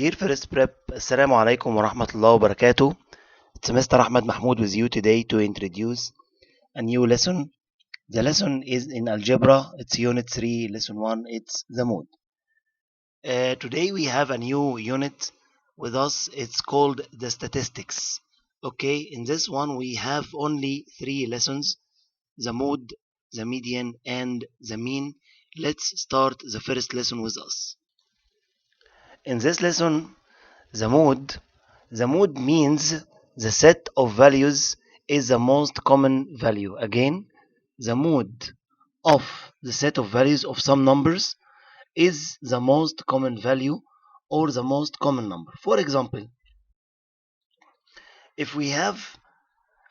Dear First Prep, Assalamu alaikum wa rahmatullahi wa barakatuh. It's Mr. Ahmed Mahmoud with you today to introduce a new lesson. The lesson is in Algebra. It's Unit 3, Lesson 1. It's the mood. Today we have a new unit with us. It's called the statistics. Okay, in this one we have only 3 lessons: the mood, the median, and the mean. Let's start the first lesson with us. In this lesson, the mood means the set of values is the most common value. Again, the mood of the set of values of some numbers is the most common value or the most common number. For example, if we have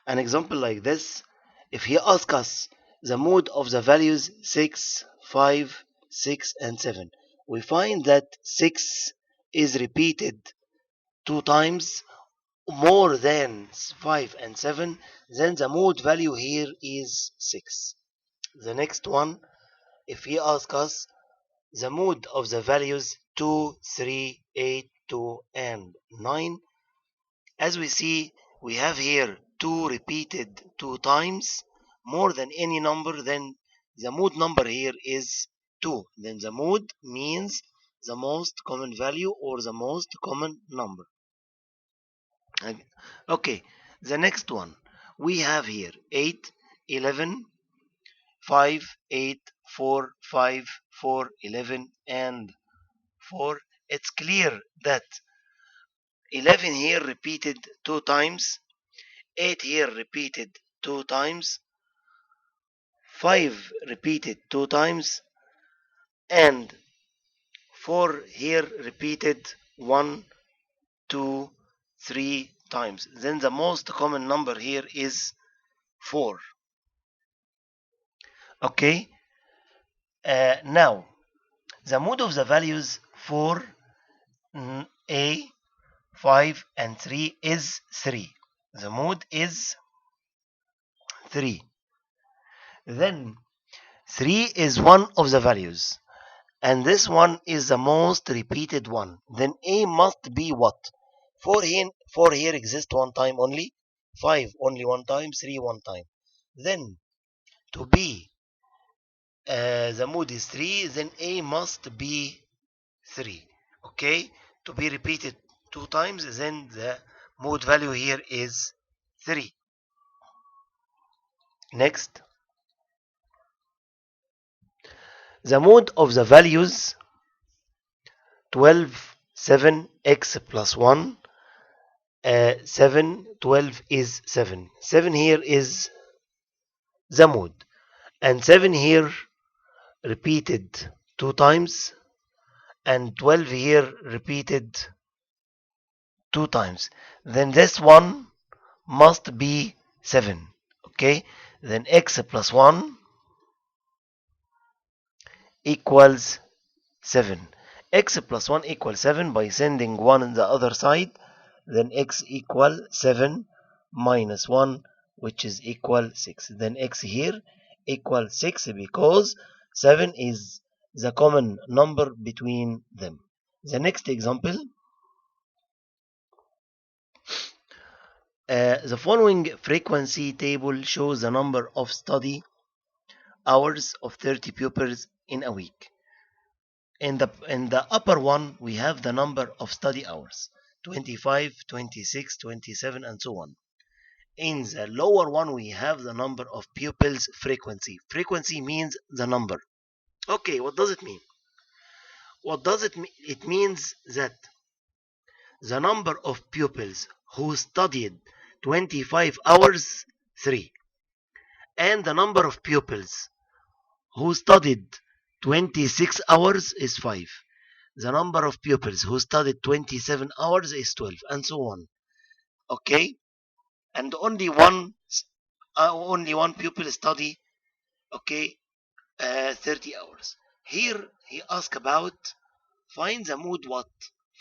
an example like this, if he asks us the mood of the values 6, 5, 6, and 7, we find that 6 is repeated 2 times more than 5 and 7, then the mood value here is 6. The next one, if he asks us the mood of the values 2, 3, 8, 2, and 9, as we see, we have here 2 repeated 2 times more than any number, then the mood number here is 2. Then the mood means the most common value or the most common number. Okay, the next one we have here 8, 11, 5, 8, 4, 5, 4, 11, and 4. It's clear that 11 here repeated 2 times, 8 here repeated 2 times, 5 repeated 2 times, and 4 here repeated 1, 2, 3 times. Then the most common number here is 4. Okay, now the mood of the values 4, A, 5, and 3 is 3. The mood is 3. Then 3 is one of the values, and this one is the most repeated one. Then A must be what? 4 here exists one time only, 5 only one time, 3 one time. Then to be the mood is 3, then A must be 3. Okay, to be repeated 2 times, then the mood value here is 3. Next, the mood of the values 12, 7, x plus 1, 7, 12 is 7. 7 here is the mood, and 7 here repeated 2 times, and 12 here repeated 2 times. Then this one must be 7. Okay, then x plus 1 equals 7. X plus 1 equals 7 by sending 1 on the other side. Then x equal 7 minus 1, which is equal 6. Then x here equals 6 because 7 is the common number between them. The next example, the following frequency table shows the number of study hours of 30 pupils in a week. In the upper one, we have the number of study hours, 25, 26, 27, and so on. In the lower one, we have the number of pupils frequency. Frequency means the number. Okay, what does it mean? What does it mean? It means that the number of pupils who studied 25 hours, 3. And the number of pupils who studied 26 hours is 5. The number of pupils who studied 27 hours is 12, and so on. Okay? And only one pupil study, okay, 30 hours. Here he asks about find the mood what?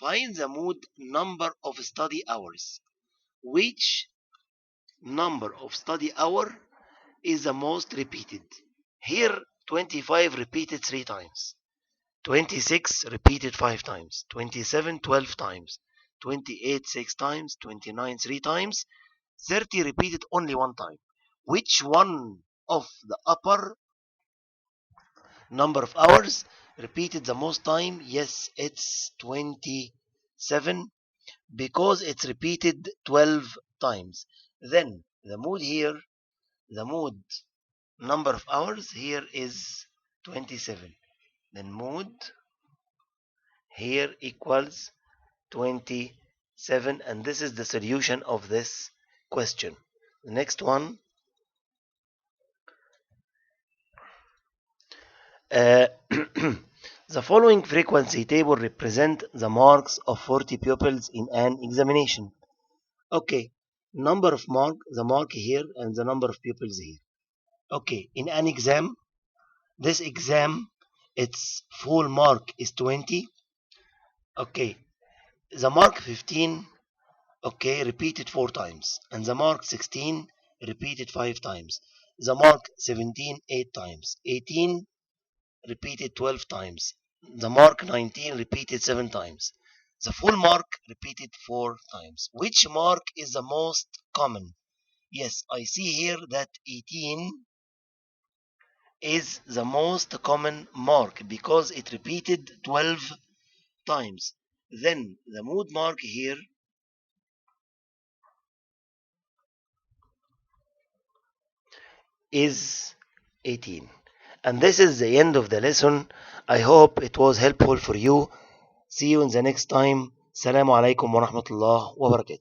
Find the mood number of study hours. Which number of study hour is the most repeated? Here 25 repeated 3 times. 26 repeated 5 times, 27 12 times, 28 6 times, 29 3 times, 30 repeated only 1 time. Which one of the upper number of hours repeated the most time? Yes, it's 27 because it's repeated 12 times. Then the mode number of hours here is 27. Then mode here equals 27, and this is the solution of this question. The next one, the following frequency table represent the marks of 40 pupils in an examination. Okay, number of the mark here and the number of pupils here. Okay, in an exam, this exam, its full mark is 20. Okay, the mark 15, okay, repeated 4 times, and the mark 16 repeated 5 times, the mark 17 8 times, 18 repeated 12 times, the mark 19 repeated 7 times, the full mark repeated 4 times. Which mark is the most common? Yes, I see here that 18 is the most common mark because it repeated 12 times. Then the mood mark here is 18. And this is the end of the lesson. I hope it was helpful for you. See you in the next time. Assalamu alaikum wa rahmatullah wa barakatuh.